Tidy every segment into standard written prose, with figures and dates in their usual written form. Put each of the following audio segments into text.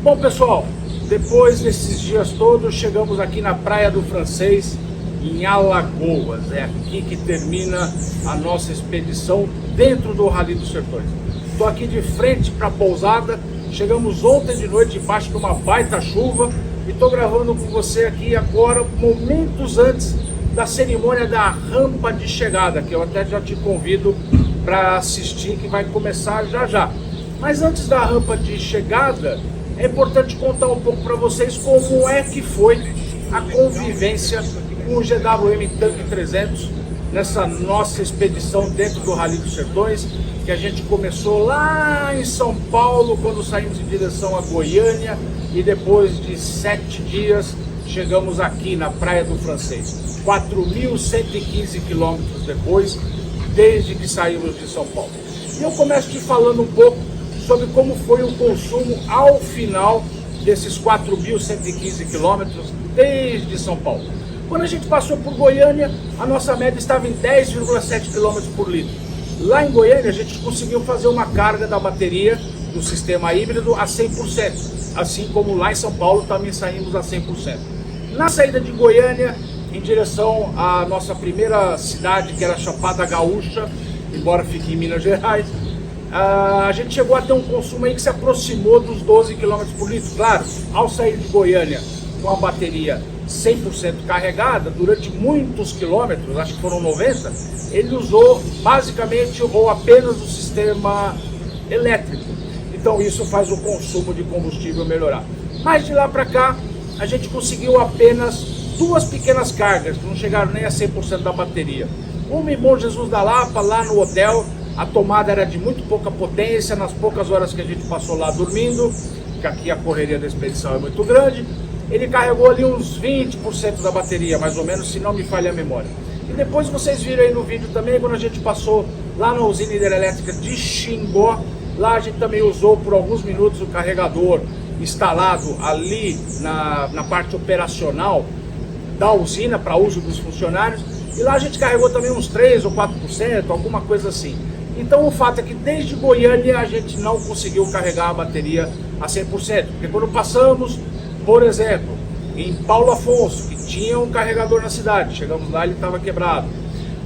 Bom, pessoal, depois desses dias todos, chegamos aqui na Praia do Francês, em Alagoas. É aqui que termina a nossa expedição dentro do Rally dos Sertões. Estou aqui de frente para a pousada. Chegamos ontem de noite debaixo de uma baita chuva e estou gravando com você aqui agora, momentos antes da cerimônia da rampa de chegada, que eu até já te convido para assistir, que vai começar já já. Mas antes da rampa de chegada, é importante contar um pouco para vocês como é que foi a convivência com o GWM Tank 300 nessa nossa expedição dentro do Rally dos Sertões, que a gente começou lá em São Paulo, quando saímos em direção a Goiânia, e depois de 7 dias chegamos aqui na Praia do Francês, 4.115 quilômetros depois, desde que saímos de São Paulo. E eu começo te falando um pouco sobre como foi o consumo ao final desses 4.115 quilômetros desde São Paulo. Quando a gente passou por Goiânia, a nossa média estava em 10,7 km por litro. Lá em Goiânia, a gente conseguiu fazer uma carga da bateria do sistema híbrido a 100%, assim como lá em São Paulo também saímos a 100%. Na saída de Goiânia, em direção à nossa primeira cidade, que era Chapada Gaúcha, embora fique em Minas Gerais, a gente chegou a ter um consumo aí que se aproximou dos 12 km por litro. Claro, ao sair de Goiânia com a bateria 100% carregada, durante muitos quilômetros, acho que foram 90, ele usou basicamente ou apenas o sistema elétrico. Então isso faz o consumo de combustível melhorar. Mas de lá para cá, a gente conseguiu apenas 2 pequenas cargas, que não chegaram nem a 100% da bateria. Uma em Bom Jesus da Lapa, lá no hotel, a tomada era de muito pouca potência, nas poucas horas que a gente passou lá dormindo, que aqui a correria da expedição é muito grande, ele carregou ali uns 20% da bateria, mais ou menos, se não me falha a memória. E depois vocês viram aí no vídeo também, quando a gente passou lá na usina hidrelétrica de Xingó, lá a gente também usou por alguns minutos o carregador instalado ali na parte operacional da usina para uso dos funcionários, e lá a gente carregou também uns 3 ou 4%, alguma coisa assim. Então o fato é que desde Goiânia a gente não conseguiu carregar a bateria a 100%, porque quando passamos, por exemplo, em Paulo Afonso, que tinha um carregador na cidade, chegamos lá, ele estava quebrado.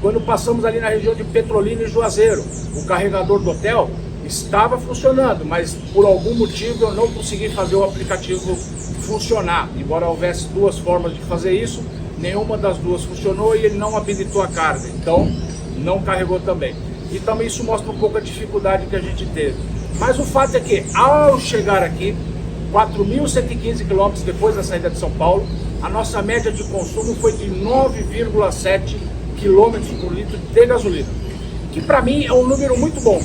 Quando passamos ali na região de Petrolina e Juazeiro, o carregador do hotel estava funcionando, mas por algum motivo eu não consegui fazer o aplicativo funcionar. Embora houvesse 2 formas de fazer isso, nenhuma das 2 funcionou e ele não habilitou a carga, então não carregou também. E também isso mostra um pouco a dificuldade que a gente teve. Mas o fato é que ao chegar aqui, 4.115 quilômetros depois da saída de São Paulo, a nossa média de consumo foi de 9,7 km por litro de gasolina, que para mim é um número muito bom,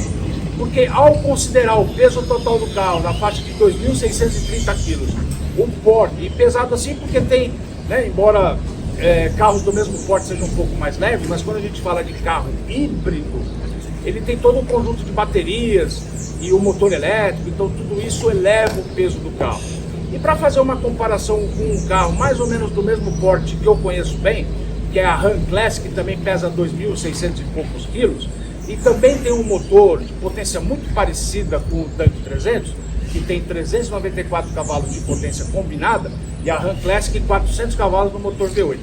porque ao considerar o peso total do carro na faixa de 2.630 quilos, o porte, e pesado assim porque tem, né, embora carros do mesmo porte sejam um pouco mais leves, mas quando a gente fala de carro híbrido, ele tem todo um conjunto de baterias e o motor elétrico, então tudo isso eleva o peso do carro. E para fazer uma comparação com um carro mais ou menos do mesmo porte que eu conheço bem, que é a Ram Classic, que também pesa 2.600 e poucos quilos, e também tem um motor de potência muito parecida com o Tank 300, que tem 394 cavalos de potência combinada, e a Ram Classic 400 cavalos no motor V8.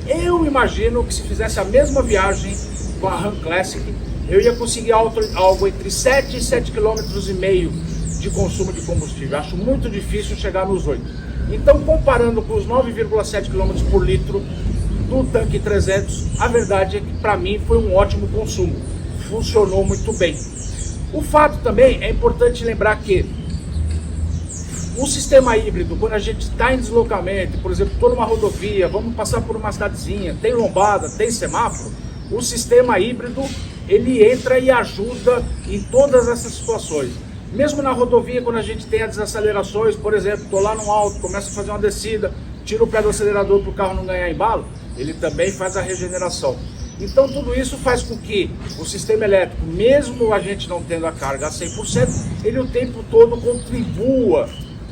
Eu imagino que se fizesse a mesma viagem com a Ram Classic, eu ia conseguir algo entre 7 e 7,5 km de consumo de combustível. Acho muito difícil chegar nos 8. Então, comparando com os 9,7 km por litro do Tanque 300, a verdade é que para mim foi um ótimo consumo. Funcionou muito bem. O fato também é importante lembrar que o sistema híbrido, quando a gente está em deslocamento, por exemplo, estou numa rodovia, vamos passar por uma cidadezinha, tem lombada, tem semáforo, o sistema híbrido ele entra e ajuda em todas essas situações. Mesmo na rodovia, quando a gente tem as desacelerações, por exemplo, estou lá no alto, começo a fazer uma descida, tiro o pé do acelerador para o carro não ganhar embalo, ele também faz a regeneração. Então tudo isso faz com que o sistema elétrico, mesmo a gente não tendo a carga a 100%, ele o tempo todo contribua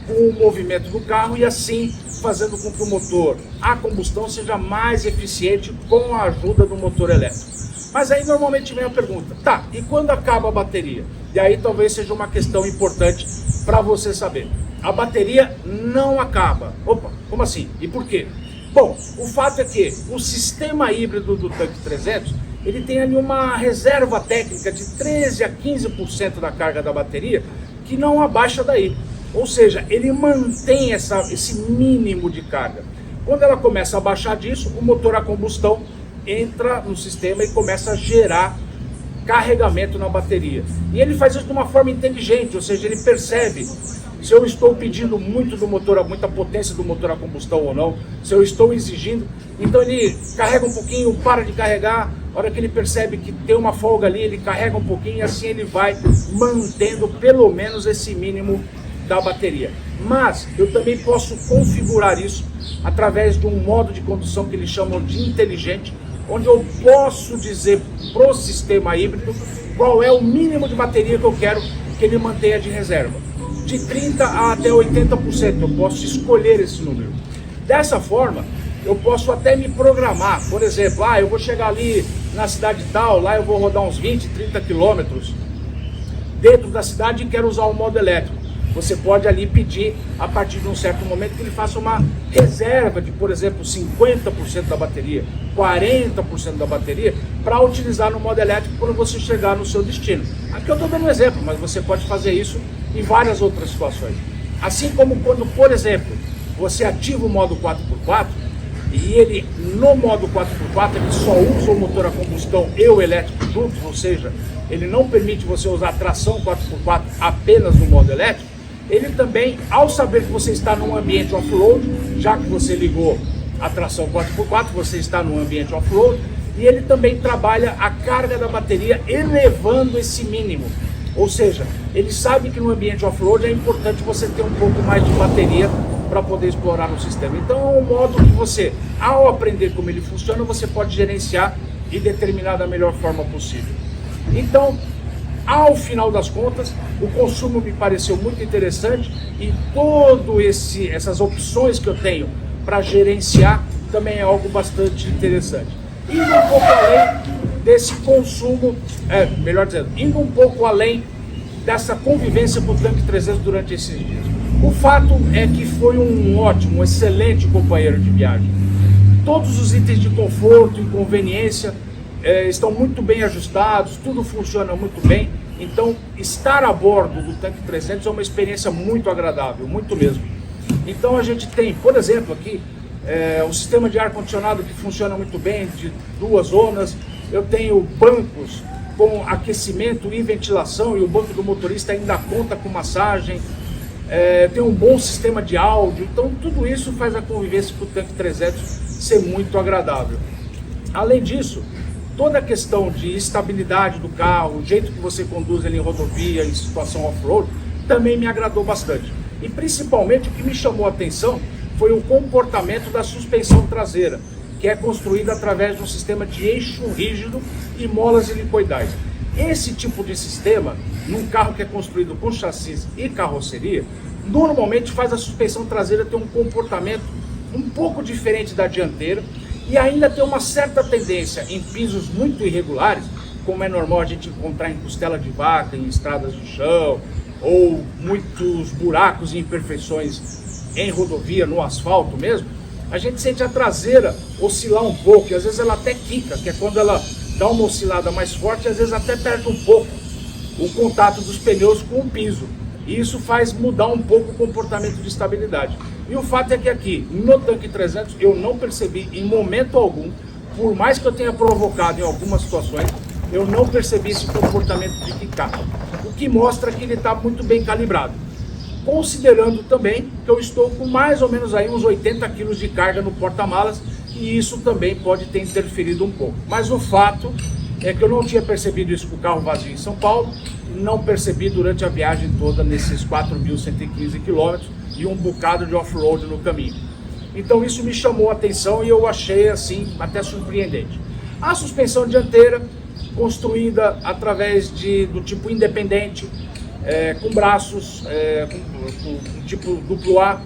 com o movimento do carro e assim fazendo com que o motor a combustão seja mais eficiente com a ajuda do motor elétrico. Mas aí normalmente vem a pergunta, tá, e quando acaba a bateria? E aí talvez seja uma questão importante para você saber. a bateria não acaba. Opa, como assim? E por quê? Bom, o fato é que o sistema híbrido do tanque 300, ele tem ali uma reserva técnica de 13 a 15% da carga da bateria, que não abaixa daí. Ou seja, ele mantém esse mínimo de carga. Quando ela começa a baixar disso, o motor a combustão entra no sistema e começa a gerar carregamento na bateria. E ele faz isso de uma forma inteligente, ou seja, ele percebe se eu estou pedindo muito do motor, muita potência do motor a combustão ou não, se eu estou exigindo. Então ele carrega um pouquinho, para de carregar, a hora que ele percebe que tem uma folga ali, ele carrega um pouquinho e assim ele vai mantendo pelo menos esse mínimo da bateria. Mas eu também posso configurar isso através de um modo de condução que eles chamam de inteligente, onde eu posso dizer para o sistema híbrido qual é o mínimo de bateria que eu quero que ele mantenha de reserva. De 30% até 80%, eu posso escolher esse número. Dessa forma, eu posso até me programar. Por exemplo, eu vou chegar ali na cidade tal, lá eu vou rodar uns 20, 30 quilômetros dentro da cidade e quero usar o modo elétrico. Você pode ali pedir, a partir de um certo momento, que ele faça uma reserva de, por exemplo, 50% da bateria, 40% da bateria, para utilizar no modo elétrico quando você chegar no seu destino. Aqui eu estou dando um exemplo, mas você pode fazer isso em várias outras situações. Assim como quando, por exemplo, você ativa o modo 4x4, e ele, no modo 4x4, ele só usa o motor a combustão e o elétrico juntos, ou seja, ele não permite você usar tração 4x4 apenas no modo elétrico. Ele também, ao saber que você está num ambiente off-road, já que você ligou a tração 4x4, você está num ambiente off-road, e ele também trabalha a carga da bateria elevando esse mínimo. Ou seja, ele sabe que no ambiente off-road é importante você ter um pouco mais de bateria para poder explorar no sistema. Então é um modo que você, ao aprender como ele funciona, você pode gerenciar e determinar da melhor forma possível. Então, ao final das contas, o consumo me pareceu muito interessante e essas opções que eu tenho para gerenciar também é algo bastante interessante. Indo um pouco além desse consumo, melhor dizendo, indo um pouco além dessa convivência com o tanque 300 durante esses dias. O fato é que foi um ótimo, um excelente companheiro de viagem. Todos os itens de conforto e conveniência estão muito bem ajustados, tudo funciona muito bem. Então, estar a bordo do tanque 300 é uma experiência muito agradável, muito mesmo. Então, a gente tem, por exemplo, aqui, um sistema de ar-condicionado que funciona muito bem, de 2 zonas. Eu tenho bancos com aquecimento e ventilação, e o banco do motorista ainda conta com massagem. Tem um bom sistema de áudio. Então, tudo isso faz a convivência com o tanque 300 ser muito agradável. Além disso, toda a questão de estabilidade do carro, o jeito que você conduz ele em rodovia, em situação off-road, também me agradou bastante. E principalmente o que me chamou a atenção foi o comportamento da suspensão traseira, que é construída através de um sistema de eixo rígido e molas helicoidais. Esse tipo de sistema, num carro que é construído com chassis e carroceria, normalmente faz a suspensão traseira ter um comportamento um pouco diferente da dianteira, e ainda tem uma certa tendência em pisos muito irregulares, como é normal a gente encontrar em costela de vaca, em estradas de chão, ou muitos buracos e imperfeições em rodovia, no asfalto mesmo. A gente sente a traseira oscilar um pouco, e às vezes ela até quica, que é quando ela dá uma oscilada mais forte, e às vezes até perde um pouco o contato dos pneus com o piso. E isso faz mudar um pouco o comportamento de estabilidade. E o fato é que aqui, no tanque 300, eu não percebi em momento algum, por mais que eu tenha provocado em algumas situações, eu não percebi esse comportamento de quicar. O que mostra que ele está muito bem calibrado. Considerando também que eu estou com mais ou menos aí uns 80 kg de carga no porta-malas, e isso também pode ter interferido um pouco. Mas o fato é que eu não tinha percebido isso com o carro vazio em São Paulo, não percebi durante a viagem toda nesses 4.115 quilômetros e um bocado de off-road no caminho. Então isso me chamou a atenção e eu achei assim até surpreendente. A suspensão dianteira, construída através do tipo independente, com braços, com tipo duplo A,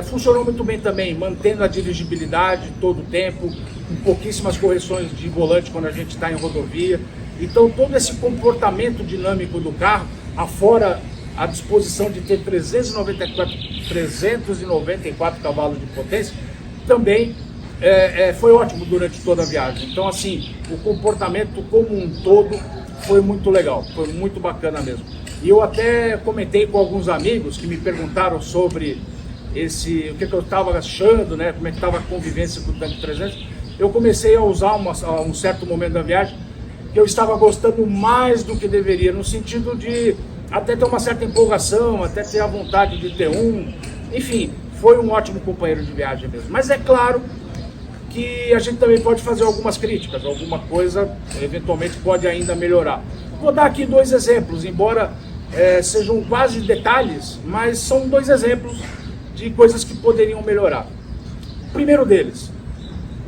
funcionou muito bem também, mantendo a dirigibilidade todo o tempo, com pouquíssimas correções de volante quando a gente está em rodovia. Então todo esse comportamento dinâmico do carro, afora a disposição de ter 394 cavalos de potência, também foi ótimo durante toda a viagem. Então, assim, o comportamento como um todo foi muito legal, foi muito bacana mesmo. E eu até comentei com alguns amigos que me perguntaram sobre o que eu estava achando, né, como é que estava a convivência com o Tanque 300. Eu comecei a usar a um certo momento da viagem que eu estava gostando mais do que deveria, no sentido de até ter uma certa empolgação, até ter a vontade de ter um. Enfim, foi um ótimo companheiro de viagem mesmo. Mas é claro que a gente também pode fazer algumas críticas, alguma coisa eventualmente pode ainda melhorar. Vou dar aqui 2 exemplos, embora sejam quase detalhes, mas são 2 exemplos de coisas que poderiam melhorar. O primeiro deles,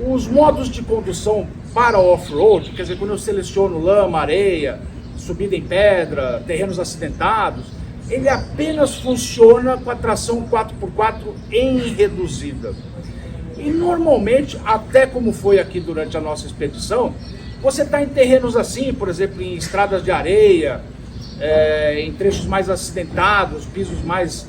os modos de condução para off-road, quer dizer, quando eu seleciono lama, areia, subida em pedra, terrenos acidentados, ele apenas funciona com a tração 4x4 em reduzida. E normalmente, até como foi aqui durante a nossa expedição, você está em terrenos assim, por exemplo, em estradas de areia, em trechos mais acidentados, pisos mais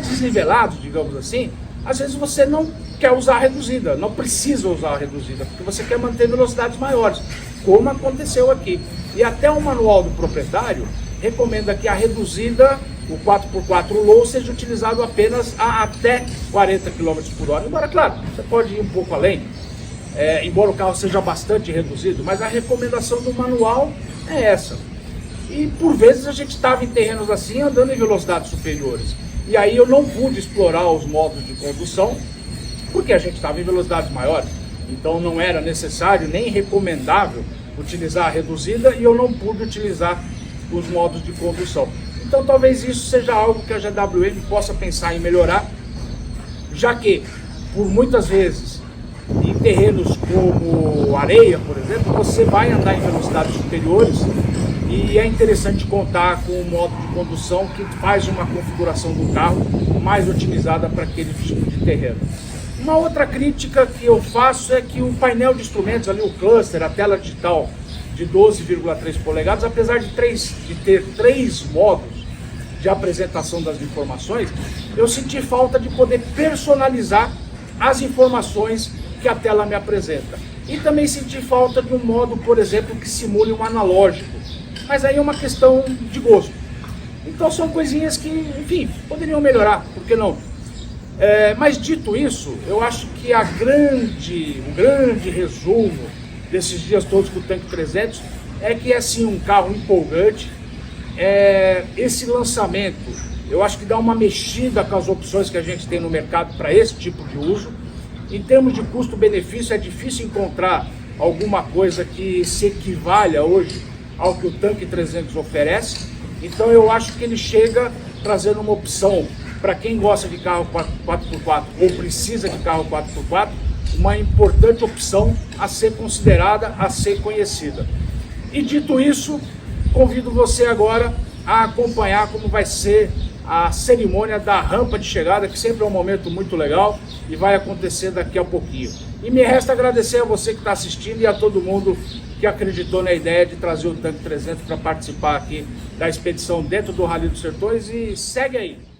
desnivelados, digamos assim. Às vezes você não quer usar a reduzida, não precisa usar a reduzida, porque você quer manter velocidades maiores, como aconteceu aqui. E até o manual do proprietário recomenda que a reduzida, o 4x4 low, seja utilizado apenas a até 40 km por hora. Embora, claro, você pode ir um pouco além, embora o carro seja bastante reduzido, mas a recomendação do manual é essa. E por vezes a gente estava em terrenos assim, andando em velocidades superiores. E aí eu não pude explorar os modos de condução, porque a gente estava em velocidades maiores. Então não era necessário nem recomendável utilizar a reduzida e eu não pude utilizar os modos de condução. Então talvez isso seja algo que a GWM possa pensar em melhorar, já que por muitas vezes em terrenos como areia, por exemplo, você vai andar em velocidades superiores e é interessante contar com um modo de condução que faz uma configuração do carro mais otimizada para aquele tipo de terreno. Uma outra crítica que eu faço é que o painel de instrumentos, ali o cluster, a tela digital de 12,3 polegadas, apesar de ter 3 modos de apresentação das informações, eu senti falta de poder personalizar as informações que a tela me apresenta. E também senti falta de um modo, por exemplo, que simule um analógico. Mas aí é uma questão de gosto. Então são coisinhas que, enfim, poderiam melhorar, por que não? Mas dito isso, eu acho que o grande resumo desses dias todos com o Tanque 300 é que é sim um carro empolgante. Esse lançamento, eu acho que dá uma mexida com as opções que a gente tem no mercado para esse tipo de uso. Em termos de custo-benefício, é difícil encontrar alguma coisa que se equivalha hoje ao que o Tanque 300 oferece. Então eu acho que ele chega trazendo uma opção para quem gosta de carro 4x4 ou precisa de carro 4x4, uma importante opção a ser considerada, a ser conhecida. E dito isso, convido você agora a acompanhar como vai ser a cerimônia da rampa de chegada, que sempre é um momento muito legal e vai acontecer daqui a pouquinho. E me resta agradecer a você que está assistindo e a todo mundo que acreditou na ideia de trazer o Tanque 300 para participar aqui da expedição dentro do Rally dos Sertões, e segue aí!